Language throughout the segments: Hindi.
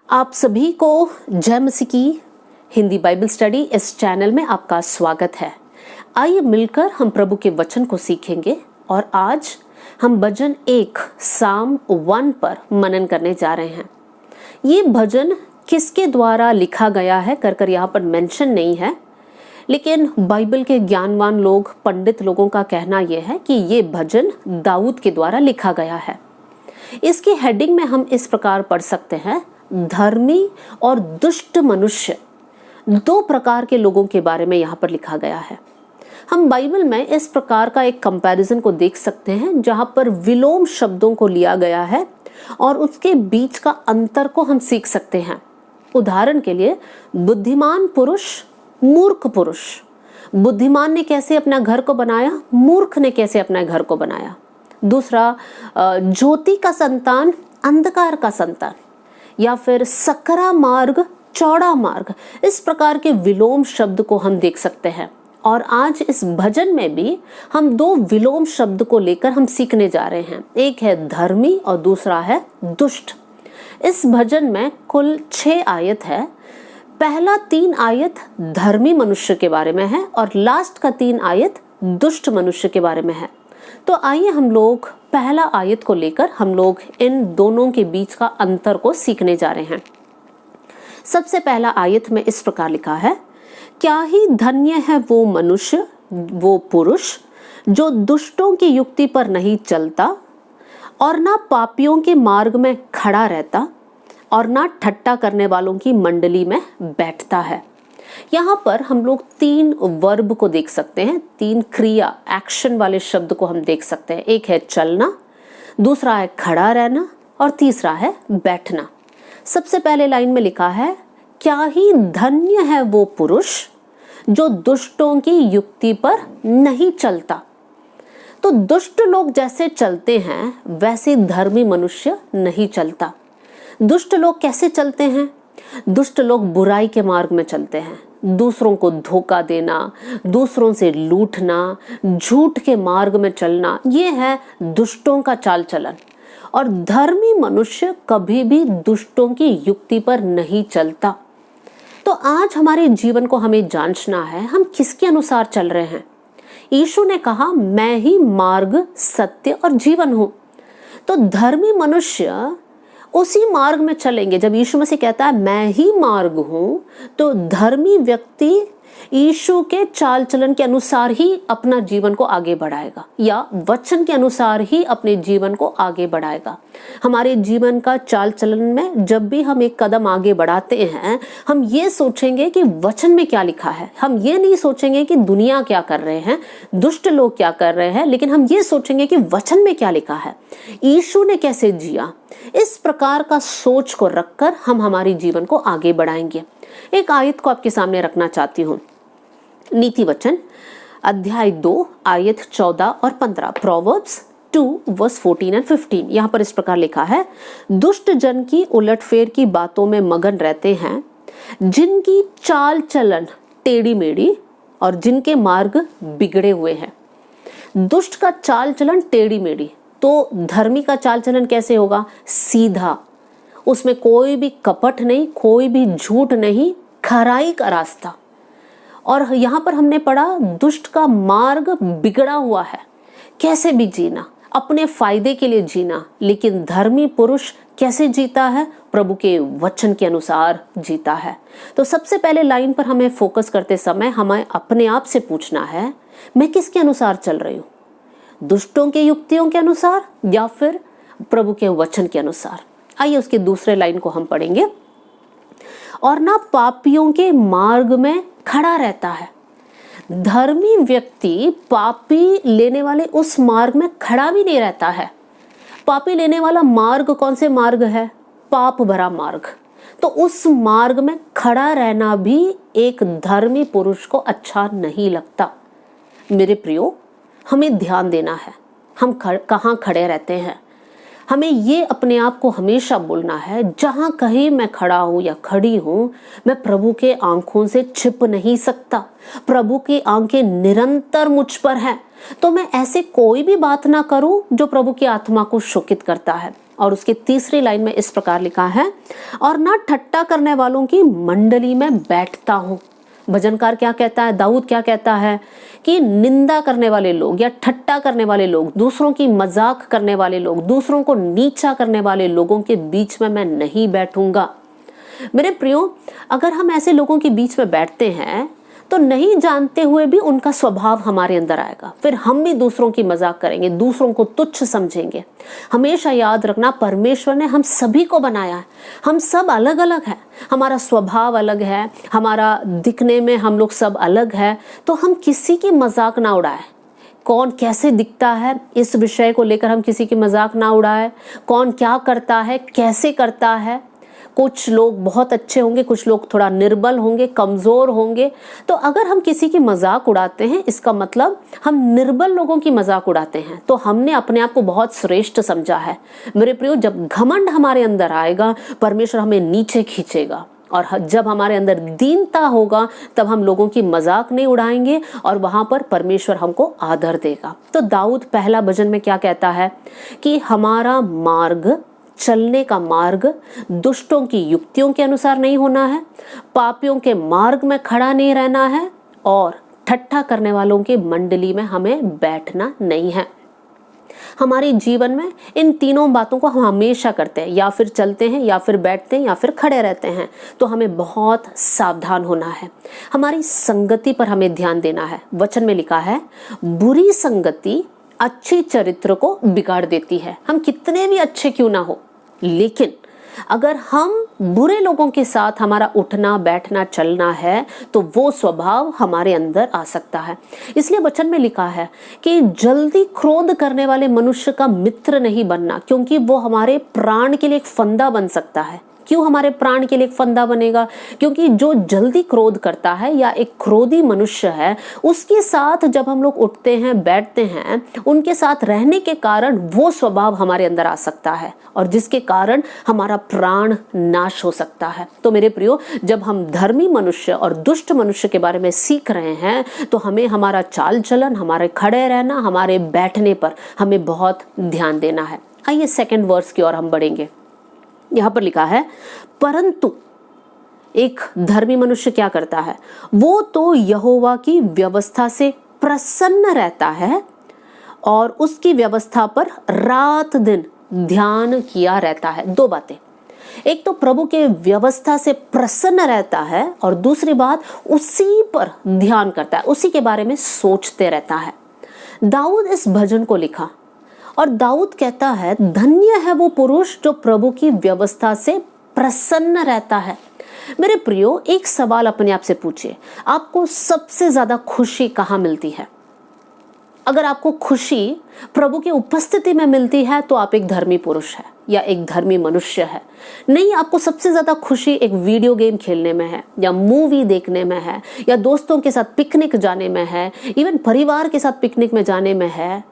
आप सभी को जय मसीह की हिंदी बाइबल स्टडी इस चैनल में आपका स्वागत है। आइए मिलकर हम प्रभु के वचन को सीखेंगे और आज हम भजन 1 साम 1 पर मनन करने जा रहे हैं। ये भजन किसके द्वारा लिखा गया है कर यहाँ पर मेंशन नहीं है, लेकिन बाइबल के ज्ञानवान लोग, पंडित लोगों का कहना यह है कि ये भजन दाऊद के द्वारा लिखा गया है। इसकी हेडिंग में हम इस प्रकार पढ़ सकते हैं, धर्मी और दुष्ट मनुष्य, दो प्रकार के लोगों के बारे में यहाँ पर लिखा गया है। हम बाइबल में इस प्रकार का एक कंपैरिजन को देख सकते हैं जहाँ पर विलोम शब्दों को लिया गया है और उसके बीच का अंतर को हम सीख सकते हैं। उदाहरण के लिए, बुद्धिमान पुरुष, मूर्ख पुरुष। बुद्धिमान ने कैसे अपना घर को बनाया, मूर्ख ने कैसे अपने घर को बनाया। दूसरा, ज्योति का संतान, अंधकार का संतान, या फिर सकरा मार्ग, चौड़ा मार्ग। इस प्रकार के विलोम शब्द को हम देख सकते हैं। और आज इस भजन में भी हम दो विलोम शब्द को लेकर हम सीखने जा रहे हैं। एक है धर्मी और दूसरा है दुष्ट। इस भजन में कुल 6 आयत है। पहला 3 आयत धर्मी मनुष्य के बारे में है और लास्ट का 3 आयत दुष्ट मनुष्य के बारे में है। तो आइए हम लोग पहला आयत को लेकर हम लोग इन दोनों के बीच का अंतर को सीखने जा रहे हैं। सबसे पहला आयत में इस प्रकार लिखा है, क्या ही धन्य है वो मनुष्य, वो पुरुष जो दुष्टों की युक्ति पर नहीं चलता और ना पापियों के मार्ग में खड़ा रहता और ना ठट्टा करने वालों की मंडली में बैठता है। यहाँ पर हम लोग 3 वर्ब को देख सकते हैं, 3 क्रिया, एक्शन वाले शब्द को हम देख सकते हैं। एक है चलना, दूसरा है खड़ा रहना और तीसरा है बैठना। सबसे पहले लाइन में लिखा है, क्या ही धन्य है वो पुरुष जो दुष्टों की युक्ति पर नहीं चलता। तो दुष्ट लोग जैसे चलते हैं वैसे धर्मी मनुष्य नहीं चलता। दुष्ट लोग कैसे चलते हैं? दुष्ट लोग बुराई के मार्ग में चलते हैं, दूसरों को धोखा देना, दूसरों से लूटना, झूठ के मार्ग में चलना, ये है दुष्टों का चाल चलन। और धर्मी मनुष्य कभी भी दुष्टों की युक्ति पर नहीं चलता। तो आज हमारे जीवन को हमें जांचना है, हम किसके अनुसार चल रहे हैं। यीशु ने कहा, मैं ही मार्ग, सत्य और जीवन हूं। तो धर्मी मनुष्य उसी मार्ग में चलेंगे। जब यीशु मसीह कहता है मैं ही मार्ग हूं, तो धर्मी व्यक्ति यीशु के चाल चलन के अनुसार ही अपना जीवन को आगे बढ़ाएगा या वचन के अनुसार ही अपने जीवन को आगे बढ़ाएगा। हमारे जीवन का चाल चलन में जब भी हम एक कदम आगे बढ़ाते हैं, हम ये सोचेंगे कि वचन में क्या लिखा है। हम ये नहीं सोचेंगे कि दुनिया क्या कर रहे हैं, दुष्ट लोग क्या कर रहे हैं, लेकिन हम ये सोचेंगे कि वचन में क्या लिखा है, यीशु ने कैसे जिया। इस प्रकार का सोच को रखकर हम हमारे जीवन को आगे बढ़ाएंगे। एक आयत को आपके सामने रखना चाहती हूँ। नीति वचन अध्याय 2 आयत 14 और 15, प्रोवर्ब्स 2 वर्स 14 एंड 15। यहाँ पर इस प्रकार लिखा है, दुष्ट जन की उलटफेर की बातों में मगन रहते हैं, जिनकी चाल चलन टेढ़ी मेढ़ी और जिनके मार्ग बिगड़े हुए हैं। दुष्ट का चाल चलन टेढ़ी मेढ़ी, तो धर्मी का चाल चलन कैसे होगा? सीधा, उसमें कोई भी कपट नहीं, कोई भी झूठ नहीं, खराई का रास्ता। और यहाँ पर हमने पढ़ा, दुष्ट का मार्ग बिगड़ा हुआ है, कैसे भी जीना, अपने फायदे के लिए जीना। लेकिन धर्मी पुरुष कैसे जीता है? प्रभु के वचन के अनुसार जीता है। तो सबसे पहले लाइन पर हमें फोकस करते समय हमें अपने आप से पूछना है, मैं किसके अनुसार चल रही हूँ? दुष्टों के युक्तियों के अनुसार या फिर प्रभु के वचन के अनुसार? आइए उसके दूसरे लाइन को हम पढ़ेंगे। और ना पापियों के मार्ग में खड़ा रहता है। धर्मी व्यक्ति पापी लेने वाले उस मार्ग में खड़ा भी नहीं रहता है। पापी लेने वाला मार्ग कौन से मार्ग है? पाप भरा मार्ग। तो उस मार्ग में खड़ा रहना भी एक धर्मी पुरुष को अच्छा नहीं लगता। मेरे प्रियो, हमें ध्यान देना है, हम कहाँ खड़े रहते हैं। हमें ये अपने आप को हमेशा बोलना है, जहां कहीं मैं खड़ा हूं या खड़ी हूं, मैं प्रभु के आंखों से छिप नहीं सकता। प्रभु की आंखें निरंतर मुझ पर हैं। तो मैं ऐसे कोई भी बात ना करूं जो प्रभु की आत्मा को शोकित करता है। और उसके तीसरी लाइन में इस प्रकार लिखा है, और ना ठट्टा करने वालों की मंडली में बैठता हूँ। भजनकार क्या कहता है, दाऊद क्या कहता है कि निंदा करने वाले लोग या ठट्टा करने वाले लोग, दूसरों की मजाक करने वाले लोग, दूसरों को नीचा करने वाले लोगों के बीच में मैं नहीं बैठूंगा। मेरे प्रियो, अगर हम ऐसे लोगों के बीच में बैठते हैं तो नहीं जानते हुए भी उनका स्वभाव हमारे अंदर आएगा, फिर हम भी दूसरों की मजाक करेंगे, दूसरों को तुच्छ समझेंगे। हमेशा याद रखना, परमेश्वर ने हम सभी को बनाया है, हम सब अलग अलग हैं, हमारा स्वभाव अलग है, हमारा दिखने में हम लोग सब अलग है, तो हम किसी की मजाक ना उड़ाएं। कौन कैसे दिखता है इस विषय को लेकर हम किसी की मजाक ना उड़ाएं। कौन क्या करता है, कैसे करता है, कुछ लोग बहुत अच्छे होंगे, कुछ लोग थोड़ा निर्बल होंगे, कमजोर होंगे। तो अगर हम किसी की मजाक उड़ाते हैं, इसका मतलब हम निर्बल लोगों की मजाक उड़ाते हैं, तो हमने अपने आप को बहुत श्रेष्ठ समझा है। मेरे प्रियो, जब घमंड हमारे अंदर आएगा, परमेश्वर हमें नीचे खींचेगा, और जब हमारे अंदर दीनता होगा तब हम लोगों की मजाक नहीं उड़ाएंगे और वहां पर परमेश्वर हमको आदर देगा। तो दाऊद पहला भजन में क्या कहता है कि हमारा मार्ग, चलने का मार्ग दुष्टों की युक्तियों के अनुसार नहीं होना है, पापियों के मार्ग में खड़ा नहीं रहना है, और ठट्ठा करने वालों की मंडली में हमें बैठना नहीं है। हमारे जीवन में इन तीनों बातों को हम हमेशा करते हैं, या फिर चलते हैं, या फिर बैठते हैं, या फिर खड़े रहते हैं। तो हमें बहुत सावधान होना है, हमारी संगति पर हमें ध्यान देना है। वचन में लिखा है, बुरी संगति अच्छी चरित्र को बिगाड़ देती है। हम कितने भी अच्छे क्यों ना हो, लेकिन अगर हम बुरे लोगों के साथ हमारा उठना बैठना चलना है तो वो स्वभाव हमारे अंदर आ सकता है। इसलिए वचन में लिखा है कि जल्दी क्रोध करने वाले मनुष्य का मित्र नहीं बनना, क्योंकि वो हमारे प्राण के लिए एक फंदा बन सकता है। क्यों हमारे प्राण के लिए एक फंदा बनेगा? क्योंकि जो जल्दी क्रोध करता है या एक क्रोधी मनुष्य है, उसके साथ जब हम लोग उठते हैं बैठते हैं, उनके साथ रहने के कारण वो स्वभाव हमारे अंदर आ सकता है, और जिसके कारण हमारा प्राण नाश हो सकता है। तो मेरे प्रियो, जब हम धर्मी मनुष्य और दुष्ट मनुष्य के बारे में सीख रहे हैं, तो हमें हमारा चाल चलन, हमारे खड़े रहना, हमारे बैठने पर हमें बहुत ध्यान देना है। आइए सेकंड वर्स की ओर हम बढ़ेंगे। यहां पर लिखा है, परंतु एक धर्मी मनुष्य क्या करता है, वो तो यहोवा की व्यवस्था से प्रसन्न रहता है और उसकी व्यवस्था पर रात दिन ध्यान किया रहता है। दो बातें, एक तो प्रभु के व्यवस्था से प्रसन्न रहता है, और दूसरी बात उसी पर ध्यान करता है, उसी के बारे में सोचते रहता है। दाऊद इस भजन को लिखा, और दाऊद कहता है, धन्य है वो पुरुष जो प्रभु की व्यवस्था से प्रसन्न रहता है। मेरे प्रियो, एक सवाल अपने आप से पूछिए, आपको सबसे ज्यादा खुशी कहाँ मिलती है? अगर आपको खुशी प्रभु की उपस्थिति में मिलती है तो आप एक धर्मी पुरुष है या एक धर्मी मनुष्य है। नहीं, आपको सबसे ज्यादा खुशी एक वीडियो गेम खेलने में है, या मूवी देखने में है, या दोस्तों के साथ पिकनिक जाने में है, इवन परिवार के साथ पिकनिक में जाने में है,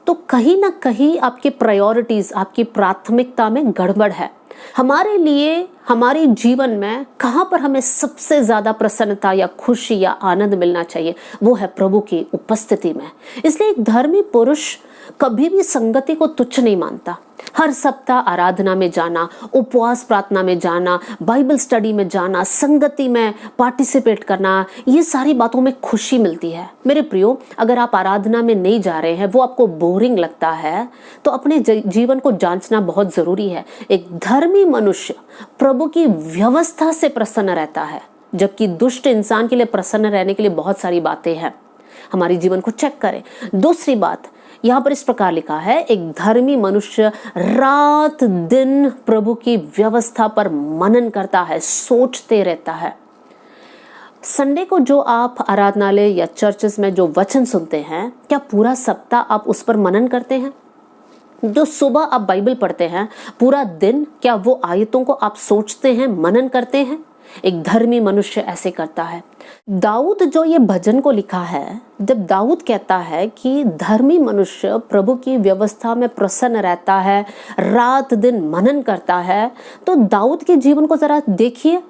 तो कहीं ना कहीं आपके प्रायोरिटीज, आपकी प्राथमिकता में गड़बड़ है। हमारे लिए हमारे जीवन में कहां पर हमें सबसे ज्यादा प्रसन्नता या खुशी या आनंद मिलना चाहिए, वो है प्रभु की उपस्थिति में। इसलिए एक धर्मी पुरुष कभी भी संगति को तुच्छ नहीं मानता। हर सप्ताह आराधना में जाना, उपवास प्रार्थना में जाना, बाइबल स्टडी में जाना, संगति में पार्टिसिपेट करना, ये सारी बातों में खुशी मिलती है। मेरे प्रियो, अगर आप आराधना में नहीं जा रहे हैं, वो आपको बोरिंग लगता है, तो अपने जीवन को जांचना बहुत जरूरी है। एक धर्मी मनुष्य प्रभु की व्यवस्था से प्रसन्न रहता है, जबकि दुष्ट इंसान के लिए प्रसन्न रहने के लिए बहुत सारी बातें हैं। हमारे जीवन को चेक करें। दूसरी बात, यहाँ पर इस प्रकार लिखा है, एक धर्मी मनुष्य रात दिन प्रभु की व्यवस्था पर मनन करता है, सोचते रहता है। संडे को जो आप आराधनालय या चर्चेस में जो वचन सुनते हैं, क्या पूरा सप्ताह आप उस पर मनन करते हैं? जो सुबह आप बाइबल पढ़ते हैं, पूरा दिन क्या वो आयतों को आप सोचते हैं, मनन करते हैं? एक धर्मी मनुष्य ऐसे करता है। दाऊद जो ये भजन को लिखा है, जब दाऊद कहता है कि धर्मी मनुष्य प्रभु की व्यवस्था में प्रसन्न रहता है, रात दिन मनन करता है, तो दाऊद के जीवन को जरा देखिए।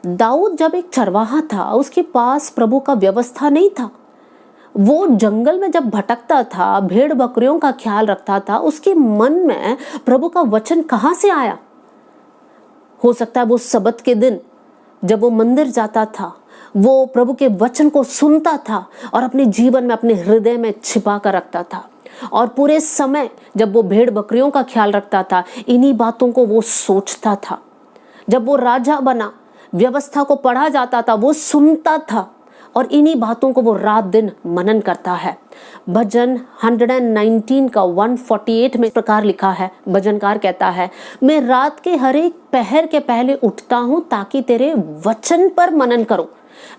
दाऊद जब एक चरवाहा था, उसके पास प्रभु का व्यवस्था नहीं था। वो जंगल में जब भटकता था, भेड़ बकरियों का ख्याल रखता था, उसके मन में प्रभु का वचन कहाँ से आया? हो सकता है वो सबत के दिन जब वो मंदिर जाता था, वो प्रभु के वचन को सुनता था और अपने जीवन में, अपने हृदय में छिपा कर रखता था। और पूरे समय जब वो भेड़ बकरियों का ख्याल रखता था, इन्हीं बातों को वो सोचता था। जब वो राजा बना, व्यवस्था को पढ़ा जाता था, वो सुनता था और इन्हीं बातों को वो रात दिन मनन करता है। भजन 119 का 148 में इस प्रकार लिखा है, भजनकार कहता है, मैं रात के हर एक पहर के पहले उठता हूँ ताकि तेरे वचन पर मनन करूं।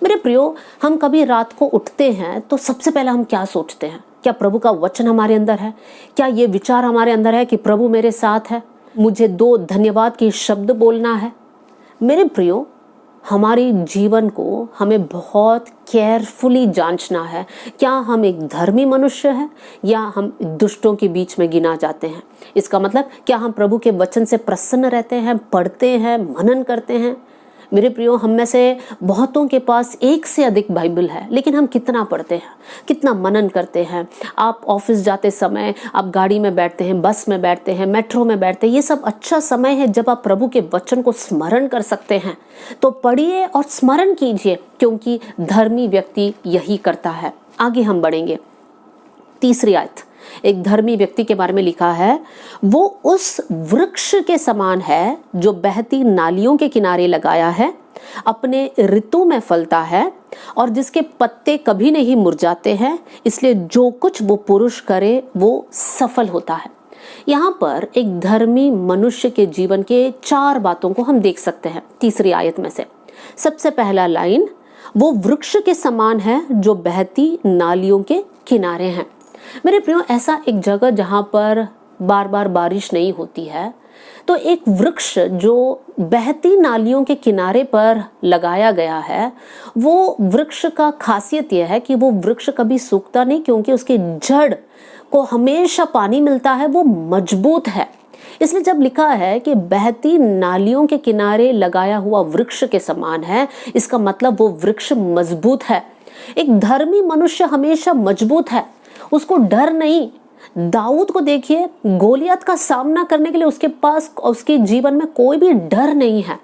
मेरे प्रियो, हम कभी रात को उठते हैं तो सबसे पहले हम क्या सोचते हैं? क्या प्रभु का वचन हमारे अंदर है? क्या ये विचार हमारे अंदर है कि प्रभु मेरे साथ है, मुझे 2 धन्यवाद के शब्द बोलना है? मेरे प्रियो, हमारे जीवन को हमें बहुत केयरफुली जांचना है। क्या हम एक धर्मी मनुष्य हैं या हम दुष्टों के बीच में गिना जाते हैं? इसका मतलब, क्या हम प्रभु के वचन से प्रसन्न रहते हैं, पढ़ते हैं, मनन करते हैं? मेरे प्रियो, हम में से बहुतों के पास एक से अधिक बाइबल है, लेकिन हम कितना पढ़ते हैं, कितना मनन करते हैं? आप ऑफिस जाते समय, आप गाड़ी में बैठते हैं, बस में बैठते हैं, मेट्रो में बैठते हैं, ये सब अच्छा समय है जब आप प्रभु के वचन को स्मरण कर सकते हैं। तो पढ़िए और स्मरण कीजिए, क्योंकि धर्मी व्यक्ति यही करता है। आगे हम बढ़ेंगे। 3री आयत, एक धर्मी व्यक्ति के बारे में लिखा है, वो उस वृक्ष के समान है जो बहती नालियों के किनारे लगाया है, अपने ऋतु में फलता है और जिसके पत्ते कभी नहीं मुरझाते हैं, इसलिए जो कुछ वो पुरुष करे वो सफल होता है। यहाँ पर एक धर्मी मनुष्य के जीवन के 4 बातों को हम देख सकते हैं 3री आयत में से। सबसे पहला लाइन, वो वृक्ष के समान है जो बहती नालियों के किनारे हैं। मेरे प्रियो, ऐसा एक जगह जहाँ पर बार बार बारिश नहीं होती है, तो एक वृक्ष जो बहती नालियों के किनारे पर लगाया गया है, वो वृक्ष का खासियत यह है कि वो वृक्ष कभी सूखता नहीं, क्योंकि उसकी जड़ को हमेशा पानी मिलता है, वो मजबूत है। इसलिए जब लिखा है कि बहती नालियों के किनारे लगाया हुआ वृक्ष के समान है, इसका मतलब वो वृक्ष मजबूत है। एक धर्मी मनुष्य हमेशा मजबूत है, उसको डर नहीं। दाऊद को देखिए, गोलियत का सामना करने के लिए उसके पास, उसके जीवन में कोई भी डर नहीं है।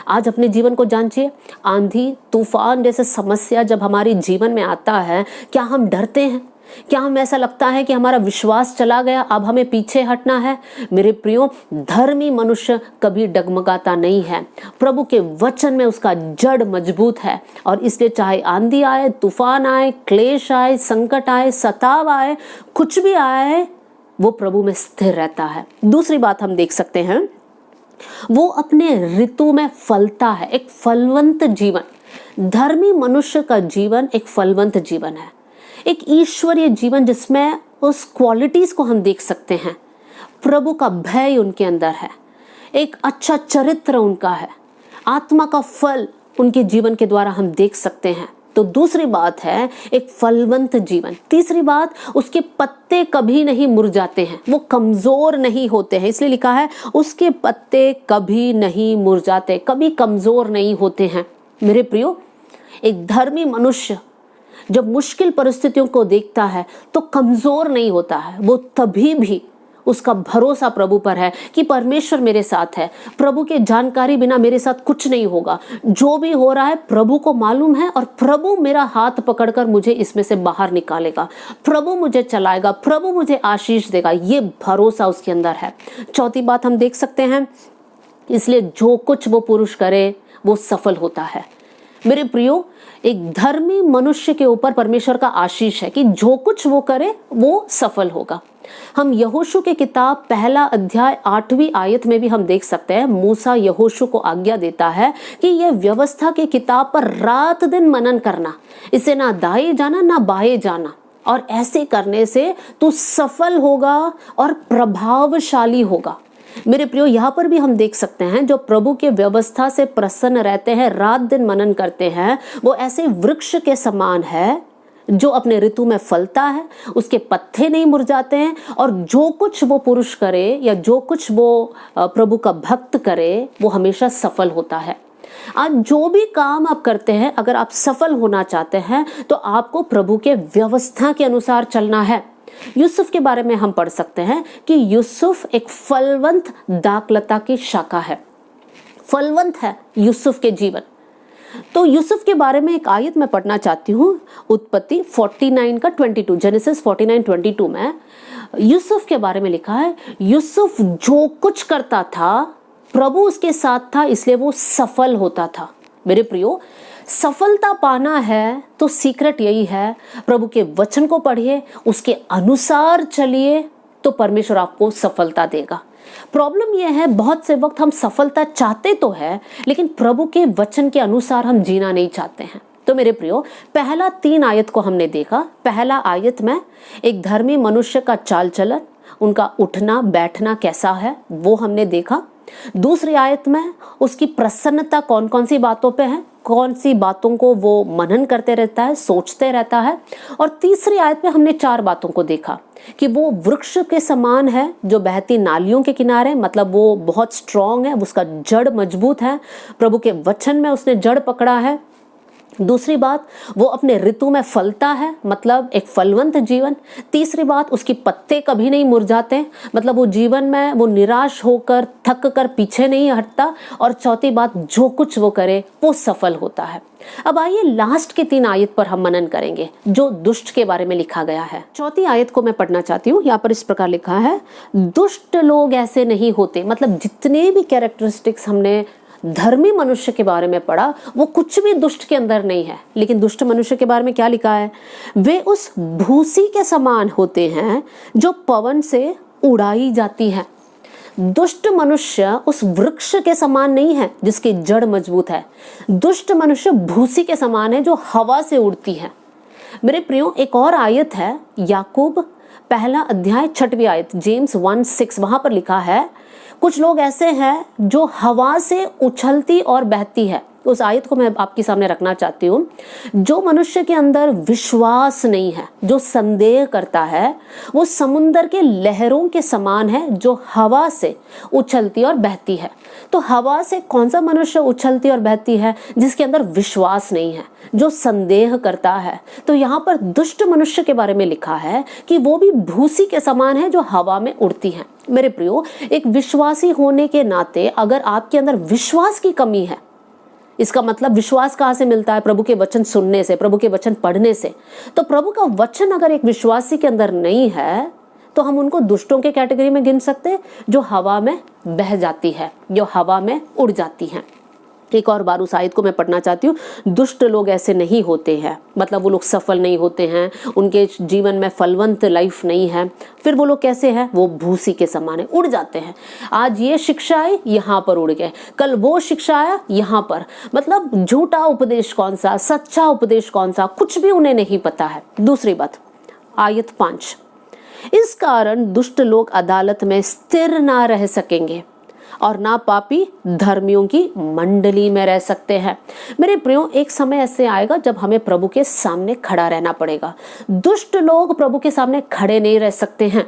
आज अपने जीवन को जांचिए, आंधी तूफान जैसे समस्या जब हमारे जीवन में आता है, क्या हम डरते हैं? क्या हमें ऐसा लगता है कि हमारा विश्वास चला गया, अब हमें पीछे हटना है? मेरे प्रियो, धर्मी मनुष्य कभी डगमगाता नहीं है। प्रभु के वचन में उसका जड़ मजबूत है और इसलिए चाहे आंधी आए, तूफान आए, क्लेश आए, संकट आए, सताव आए, कुछ भी आए, वो प्रभु में स्थिर रहता है। दूसरी बात हम देख सकते हैं, वो अपने ऋतु में फलता है। एक फलवंत जीवन, धर्मी मनुष्य का जीवन एक फलवंत जीवन है, एक ईश्वरीय जीवन जिसमें उस क्वालिटीज को हम देख सकते हैं। प्रभु का भय उनके अंदर है, एक अच्छा चरित्र उनका है, आत्मा का फल उनके जीवन के द्वारा हम देख सकते हैं। तो दूसरी बात है एक फलवंत जीवन। तीसरी बात, उसके पत्ते कभी नहीं मुरझाते हैं, वो कमजोर नहीं होते हैं। इसलिए लिखा है उसके पत्ते कभी नहीं मुरझाते, कभी कमजोर नहीं होते हैं। मेरे प्रियो, एक धर्मी मनुष्य जब मुश्किल परिस्थितियों को देखता है तो कमजोर नहीं होता है। वो तभी भी उसका भरोसा प्रभु पर है कि परमेश्वर मेरे साथ है, प्रभु के जानकारी बिना मेरे साथ कुछ नहीं होगा, जो भी हो रहा है प्रभु को मालूम है और प्रभु मेरा हाथ पकड़कर मुझे इसमें से बाहर निकालेगा, प्रभु मुझे चलाएगा, प्रभु मुझे आशीष देगा। ये भरोसा उसके अंदर है। चौथी बात हम देख सकते हैं, इसलिए जो कुछ वो पुरुष करे वो सफल होता है। मेरे प्रियो, एक धर्मी मनुष्य के ऊपर परमेश्वर का आशीष है कि जो कुछ वो करे वो सफल होगा। हम यहोशू के किताब 1 अध्याय 8वीं आयत में भी हम देख सकते हैं, मूसा यहोशू को आज्ञा देता है कि यह व्यवस्था की किताब पर रात दिन मनन करना, इसे ना दाएं जाना ना बाएं जाना, और ऐसे करने से तू सफल होगा और प्रभावशाली होगा। मेरे प्रियो, यहाँ पर भी हम देख सकते हैं जो प्रभु के व्यवस्था से प्रसन्न रहते हैं, रात दिन मनन करते हैं, वो ऐसे वृक्ष के समान है जो अपने ऋतु में फलता है, उसके पत्ते नहीं मुरझाते हैं, और जो कुछ वो पुरुष करे या जो कुछ वो प्रभु का भक्त करे वो हमेशा सफल होता है। आज जो भी काम आप करते हैं, अगर आप सफल होना चाहते हैं तो आपको प्रभु के व्यवस्था के अनुसार चलना है। यूसुफ के बारे में हम पढ़ सकते हैं कि यूसुफ एक फलवंत दाखलता की शाखा है। फलवंत है यूसुफ के जीवन। तो यूसुफ के बारे में एक आयत मैं पढ़ना चाहती हूँ, उत्पत्ति 49 का 22, जेनेसिस 49:22 में यूसुफ के बारे में लिखा है, यूसुफ जो कुछ करता था प्रभु उसके साथ था, इसलिए वो सफल होता था। मेरे प्रियो, सफलता पाना है तो सीक्रेट यही है, प्रभु के वचन को पढ़िए, उसके अनुसार चलिए, तो परमेश्वर आपको सफलता देगा। प्रॉब्लम यह है, बहुत से वक्त हम सफलता चाहते तो है, लेकिन प्रभु के वचन के अनुसार हम जीना नहीं चाहते हैं। तो मेरे प्रियो, पहला 3 आयत को हमने देखा। पहला आयत में एक धर्मी मनुष्य का चाल चलन, उनका उठना बैठना कैसा है वो हमने देखा। दूसरी आयत में उसकी प्रसन्नता कौन कौन सी बातों पे है, कौन सी बातों को वो मनन करते रहता है, सोचते रहता है। और तीसरी आयत में हमने 4 बातों को देखा कि वो वृक्ष के समान है जो बहती नालियों के किनारे, मतलब वो बहुत स्ट्रांग है, उसका जड़ मजबूत है, प्रभु के वचन में उसने जड़ पकड़ा है। दूसरी बात, वो अपने ऋतु में फलता है, मतलब एक फलवंत जीवन। तीसरी बात, उसके पत्ते कभी नहीं मुरझाते, मतलब वो जीवन में वो निराश होकर थक कर पीछे नहीं हटता। और चौथी बात, जो कुछ वो करे वो सफल होता है। अब आइए लास्ट के 3 आयत पर हम मनन करेंगे जो दुष्ट के बारे में लिखा गया है। चौथी आयत को मैं पढ़ना चाहती हूँ। यहाँ पर इस प्रकार लिखा है, दुष्ट लोग ऐसे नहीं होते, मतलब जितने भी कैरेक्टरिस्टिक्स हमने धर्मी मनुष्य के बारे में पढ़ा वो कुछ भी दुष्ट के अंदर नहीं है। लेकिन दुष्ट मनुष्य के बारे में क्या लिखा है, वे उस भूसी के समान होते हैं जो पवन से उड़ाई जाती है। दुष्ट मनुष्य उस वृक्ष के समान नहीं है जिसकी जड़ मजबूत है। दुष्ट मनुष्य भूसी के समान है जो हवा से उड़ती है। मेरे प्रियो, एक और आयत है, याकूब 1 अध्याय 6वीं आयत, जेम्स 1:6, वहां पर लिखा है, कुछ लोग ऐसे हैं जो हवा से उछलती और बहती है। उस आयत को मैं आपके सामने रखना चाहती हूँ। जो मनुष्य के अंदर विश्वास नहीं है, जो संदेह करता है, वो समुंदर के लहरों के समान है जो हवा से उछलती और बहती है। तो हवा से कौन सा मनुष्य उछलती और बहती है? जिसके अंदर विश्वास नहीं है, जो संदेह करता है। तो यहाँ पर दुष्ट मनुष्य के बारे में लिखा है कि वो भी भूसी के समान है जो हवा में उड़ती है। मेरे प्रियो, एक विश्वासी होने के नाते अगर आपके अंदर विश्वास की कमी है, इसका मतलब विश्वास कहाँ से मिलता है? प्रभु के वचन सुनने से, प्रभु के वचन पढ़ने से। तो प्रभु का वचन अगर एक विश्वासी के अंदर नहीं है तो हम उनको दुष्टों के कैटेगरी में गिन सकते हैं, जो हवा में बह जाती है, जो हवा में उड़ जाती हैं। एक और बार उस आयत को मैं पढ़ना चाहती हूँ। दुष्ट लोग ऐसे नहीं होते हैं, मतलब वो लोग सफल नहीं होते हैं, उनके जीवन में फलवंत लाइफ नहीं है। फिर वो लोग कैसे हैं? वो भूसी के समान है, उड़ जाते हैं। आज ये शिक्षा आई, यहाँ पर उड़ गए, कल वो शिक्षा आया यहाँ पर, मतलब झूठा उपदेश कौन सा, सच्चा उपदेश कौन सा, कुछ भी उन्हें नहीं पता है। दूसरी बात, आयत 5, इस कारण दुष्ट लोग अदालत में स्थिर ना रह सकेंगे और ना पापी धर्मियों की मंडली में रह सकते हैं। मेरे प्रियो, एक समय ऐसे आएगा जब हमें प्रभु के सामने खड़ा रहना पड़ेगा। दुष्ट लोग प्रभु के सामने खड़े नहीं रह सकते हैं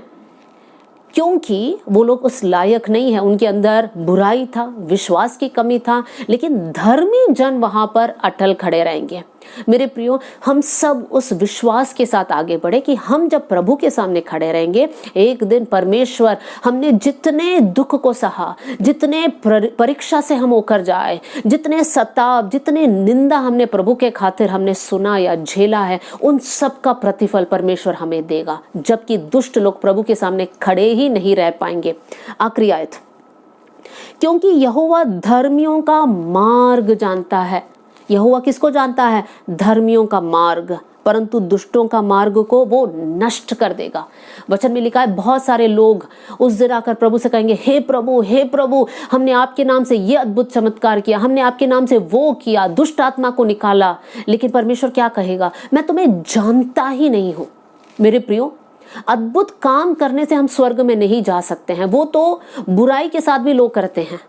क्योंकि वो लोग उस लायक नहीं है, उनके अंदर बुराई था, विश्वास की कमी था। लेकिन धर्मी जन वहां पर अटल खड़े रहेंगे। मेरे प्रियो, हम सब उस विश्वास के साथ आगे बढ़े कि हम जब प्रभु के सामने खड़े रहेंगे, एक दिन परमेश्वर हमने जितने दुख को सहा, जितने परीक्षा से हम होकर जाए, जितने सताव, जितने निंदा हमने प्रभु के खातिर हमने सुना या झेला है, उन सब का प्रतिफल परमेश्वर हमें देगा, जबकि दुष्ट लोग प्रभु के सामने खड़े ही नहीं रह पाएंगे। आखिरी आयत, क्योंकि यहोवा धर्मियों का मार्ग जानता है। यहोवा किसको जानता है? धर्मियों का मार्ग, परंतु दुष्टों का मार्ग को वो नष्ट कर देगा। वचन में लिखा है, बहुत सारे लोग उस दिन आकर प्रभु से कहेंगे, हे प्रभु, हमने आपके नाम से ये अद्भुत चमत्कार किया, हमने आपके नाम से वो किया, दुष्ट आत्मा को निकाला। लेकिन परमेश्वर क्या कहेगा? मैं तुम्हें जानता ही नहीं हूं। मेरे प्रियो, अद्भुत काम करने से हम स्वर्ग में नहीं जा सकते हैं, वो तो बुराई के साथ भी लोग करते हैं।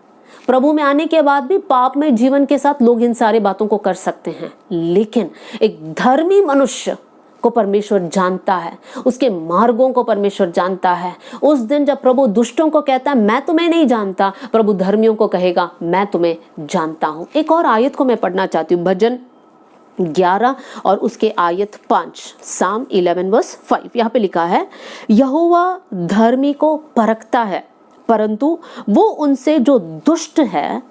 प्रभु में आने के बाद भी पाप में जीवन के साथ लोग इन सारे बातों को कर सकते हैं। लेकिन एक धर्मी मनुष्य को परमेश्वर जानता है, उसके मार्गों को परमेश्वर जानता है। उस दिन जब प्रभु दुष्टों को कहता है मैं तुम्हें नहीं जानता, प्रभु धर्मियों को कहेगा मैं तुम्हें जानता हूं। एक और आयत को मैं पढ़ना चाहती हूँ, भजन 11 और उसके आयत 5, साम 11 वर्स 5। यहाँ पे लिखा है, यहोवा धर्मी को परखता है, परंतु वो उनसे जो दुष्ट है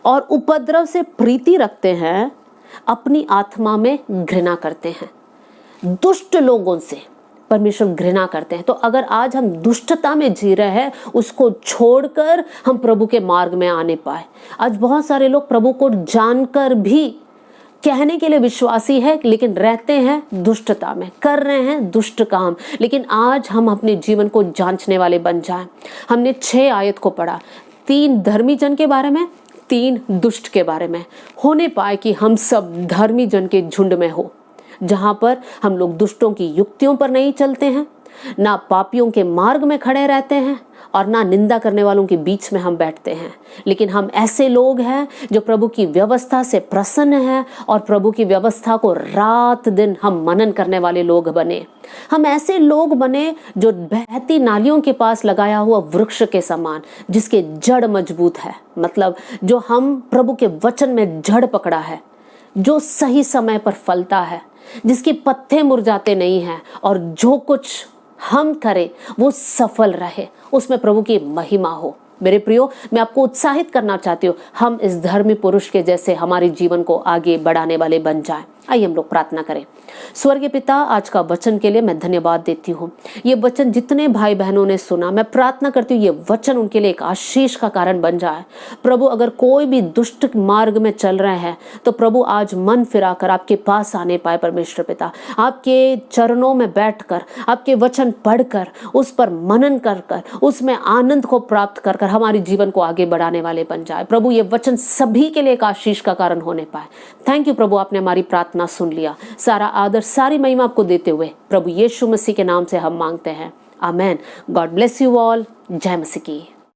और उपद्रव से प्रीति रखते हैं अपनी आत्मा में घृणा करते हैं। दुष्ट लोगों से परमेश्वर घृणा करते हैं। तो अगर आज हम दुष्टता में जी रहे हैं, उसको छोड़कर हम प्रभु के मार्ग में आने पाए। आज बहुत सारे लोग प्रभु को जानकर भी कहने के लिए विश्वासी है, लेकिन रहते हैं दुष्टता में, कर रहे हैं दुष्ट काम। लेकिन आज हम अपने जीवन को जांचने वाले बन जाएं। हमने 6 आयत को पढ़ा, 3 धर्मी जन के बारे में, 3 दुष्ट के बारे में। होने पाए कि हम सब धर्मी जन के झुंड में हो, जहां पर हम लोग दुष्टों की युक्तियों पर नहीं चलते हैं, ना पापियों के मार्ग में खड़े रहते हैं और ना निंदा करने वालों के बीच में हम बैठते हैं। लेकिन हम ऐसे लोग हैं जो प्रभु की व्यवस्था से प्रसन्न हैं और प्रभु की व्यवस्था को रात दिन हम मनन करने वाले लोग बने। हम ऐसे लोग बने जो बहती नालियों के पास लगाया हुआ वृक्ष के समान, जिसके जड़ मजबूत है। मतलब जो हम प्रभु के वचन में जड़ पकड़ा है, जो सही समय पर फलता है, जिसके पत्ते मुरझाते नहीं हैं, और जो कुछ हम करें वो सफल रहे, उसमें प्रभु की महिमा हो। मेरे प्रियो, मैं आपको उत्साहित करना चाहती हूँ, हम इस धर्मी पुरुष के जैसे हमारे जीवन को आगे बढ़ाने वाले बन जाएं। आइए हम लोग प्रार्थना करें। स्वर्गीय पिता, आज का वचन के लिए मैं धन्यवाद देती हूँ। ये वचन जितने भाई बहनों ने सुना, मैं प्रार्थना करती हूँ ये वचन उनके लिए एक आशीष का कारण बन जाए। प्रभु, अगर कोई भी दुष्ट मार्ग में चल रहे हैं तो प्रभु आज मन फिराकर आपके पास आने पाए। परमेश्वर पिता, आपके चरणों में बैठकर, आपके वचन पढ़कर, उस पर मनन कर कर, उसमें आनंद को प्राप्त कर कर हमारे जीवन को आगे बढ़ाने वाले बन जाए। प्रभु, ये वचन सभी के लिए एक आशीष का कारण होने पाए। थैंक यू प्रभु, आपने हमारी प्रार्थना सुन लिया। सारा आदर, सारी महिमा आपको देते हुए प्रभु यीशु मसीह के नाम से हम मांगते हैं, amen. God bless you all. जय मसीह की।